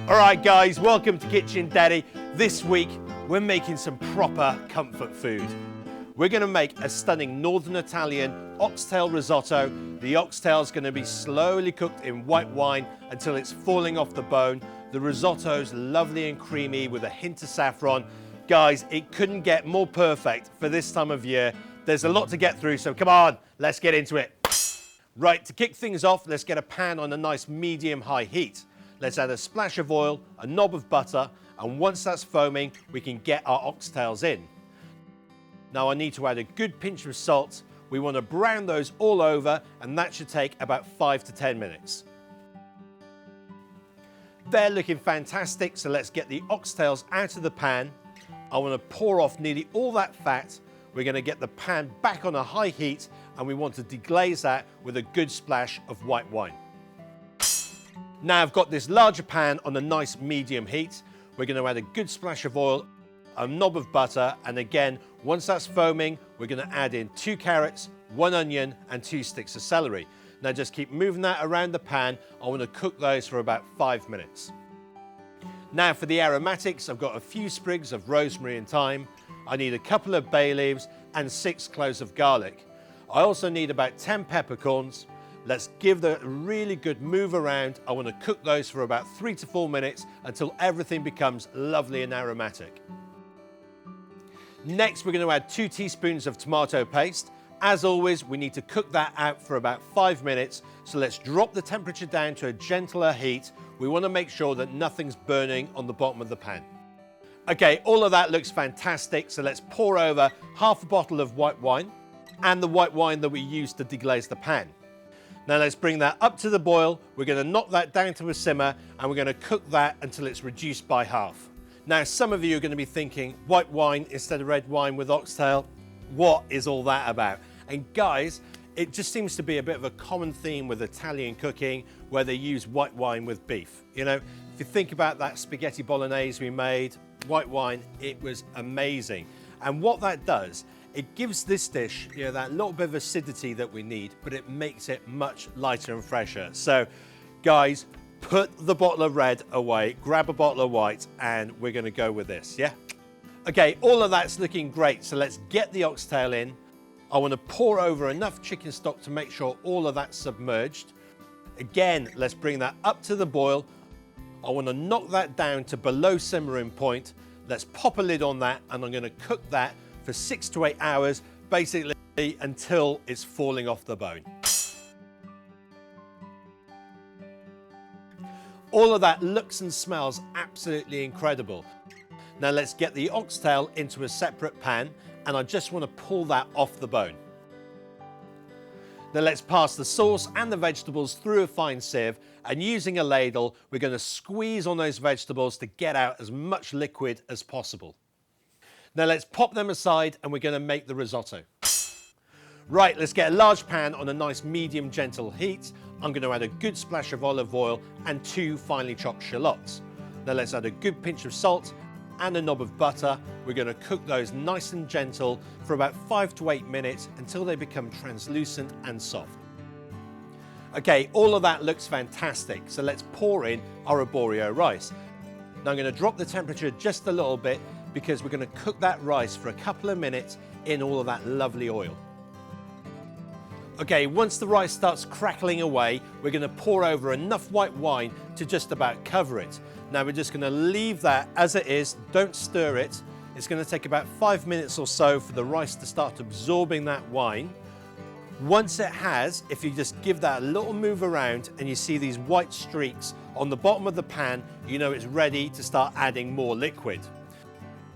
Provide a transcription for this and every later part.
All right, guys, welcome to Kitchen Daddy. This week, we're making some proper comfort food. We're gonna make a stunning Northern Italian oxtail risotto. The oxtail is gonna be slowly cooked in white wine until it's falling off the bone. The risotto's lovely and creamy with a hint of saffron. Guys, it couldn't get more perfect for this time of year. There's a lot to get through, so come on, let's get into it. Right, to kick things off, let's get a pan on a nice medium-high heat. Let's add a splash of oil, a knob of butter, and once that's foaming, we can get our oxtails in. Now I need to add a good pinch of salt. We want to brown those all over, and that should take about 5 to 10 minutes. They're looking fantastic, so let's get the oxtails out of the pan. I want to pour off nearly all that fat. We're going to get the pan back on a high heat, and we want to deglaze that with a good splash of white wine. Now I've got this larger pan on a nice medium heat. We're going to add a good splash of oil, a knob of butter, and again, once that's foaming, we're going to add in 2 carrots, 1 onion, and 2 sticks of celery. Now just keep moving that around the pan. I want to cook those for about 5 minutes. Now for the aromatics, I've got a few sprigs of rosemary and thyme. I need a couple of bay leaves and 6 cloves of garlic. I also need about 10 peppercorns. Let's give that a really good move around. I want to cook those for about 3 to 4 minutes until everything becomes lovely and aromatic. Next, we're going to add 2 teaspoons of tomato paste. As always, we need to cook that out for about 5 minutes. So let's drop the temperature down to a gentler heat. We want to make sure that nothing's burning on the bottom of the pan. Okay, all of that looks fantastic. So let's pour over half a bottle of white wine and the white wine that we used to deglaze the pan. Now let's bring that up to the boil. We're going to knock that down to a simmer, and we're going to cook that until it's reduced by half. Now some of you are going to be thinking, white wine instead of red wine with oxtail, what is all that about? And guys, it just seems to be a bit of a common theme with Italian cooking where they use white wine with beef. You know, if you think about that spaghetti bolognese we made, white wine, it was amazing. And what that does, it gives this dish, you know, that little bit of acidity that we need, but it makes it much lighter and fresher. So guys, put the bottle of red away, grab a bottle of white, and we're going to go with this, yeah? Okay, all of that's looking great, so let's get the oxtail in. I want to pour over enough chicken stock to make sure all of that's submerged. Again, let's bring that up to the boil. I want to knock that down to below simmering point. Let's pop a lid on that, and I'm going to cook that for 6 to 8 hours, basically until it's falling off the bone. All of that looks and smells absolutely incredible. Now let's get the oxtail into a separate pan, and I just want to pull that off the bone. Now let's pass the sauce and the vegetables through a fine sieve, and using a ladle, we're going to squeeze on those vegetables to get out as much liquid as possible. Now let's pop them aside, and we're going to make the risotto. Right, let's get a large pan on a nice medium gentle heat. I'm going to add a good splash of olive oil and 2 finely chopped shallots. Now let's add a good pinch of salt and a knob of butter. We're going to cook those nice and gentle for about 5 to 8 minutes until they become translucent and soft. Okay, all of that looks fantastic, so let's pour in our arborio rice. Now I'm going to drop the temperature just a little bit because we're going to cook that rice for a couple of minutes in all of that lovely oil. Okay, once the rice starts crackling away, we're going to pour over enough white wine to just about cover it. Now we're just going to leave that as it is, don't stir it. It's going to take about 5 minutes or so for the rice to start absorbing that wine. Once it has, if you just give that a little move around and you see these white streaks on the bottom of the pan, you know it's ready to start adding more liquid.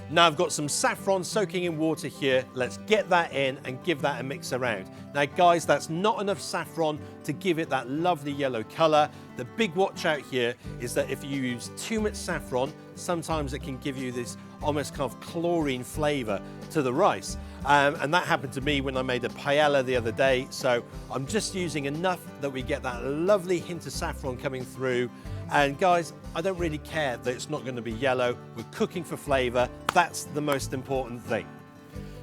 Now I've got some saffron soaking in water here. Let's get that in and give that a mix around. Now guys, that's not enough saffron to give it that lovely yellow color. The big watch out here is that if you use too much saffron, sometimes it can give you this almost kind of chlorine flavor to the rice. And that happened to me when I made a paella the other day. So I'm just using enough that we get that lovely hint of saffron coming through. And guys, I don't really care that it's not going to be yellow. We're cooking for flavor. That's the most important thing.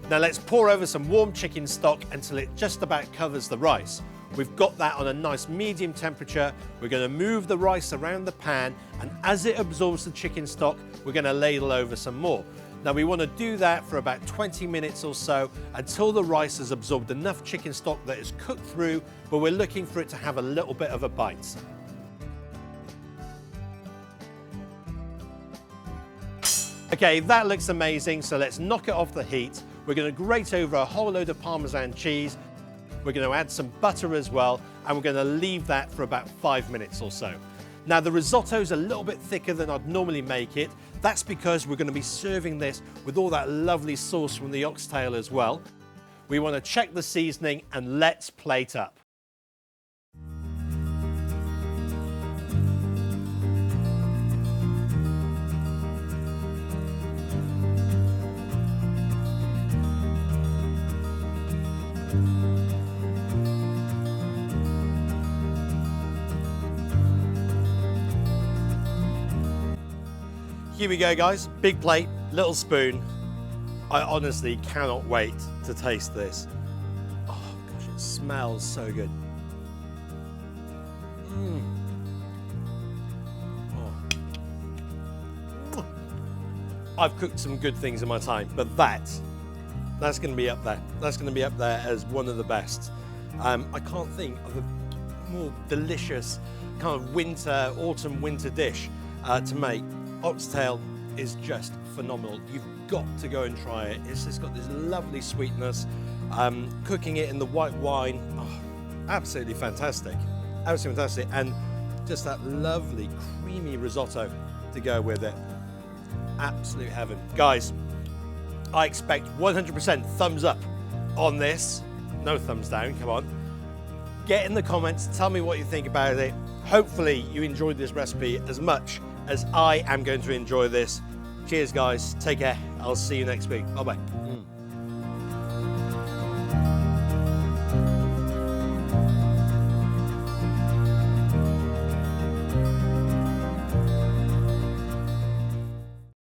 Now let's pour over some warm chicken stock until it just about covers the rice. We've got that on a nice medium temperature. We're going to move the rice around the pan, and as it absorbs the chicken stock, we're going to ladle over some more. Now we want to do that for about 20 minutes or so until the rice has absorbed enough chicken stock that it's cooked through, but we're looking for it to have a little bit of a bite. Okay, that looks amazing, so let's knock it off the heat. We're going to grate over a whole load of Parmesan cheese. We're going to add some butter as well, and we're going to leave that for about 5 minutes or so. Now the risotto is a little bit thicker than I'd normally make it. That's because we're going to be serving this with all that lovely sauce from the oxtail as well. We want to check the seasoning and let's plate up. Here we go, guys. Big plate, little spoon. I honestly cannot wait to taste this. Oh gosh, it smells so good. Oh. I've cooked some good things in my time, but that's going to be up there. That's going to be up there as one of the best. I can't think of a more delicious kind of autumn winter dish to make. Oxtail is just phenomenal. You've got to go and try it. It's just got this lovely sweetness. Cooking it in the white wine, absolutely fantastic. Absolutely fantastic. And just that lovely creamy risotto to go with it. Absolute heaven. Guys, I expect 100% thumbs up on this. No thumbs down, come on. Get in the comments, tell me what you think about it. Hopefully you enjoyed this recipe as much as I am going to enjoy this. Cheers guys, take care, I'll see you next week, bye bye.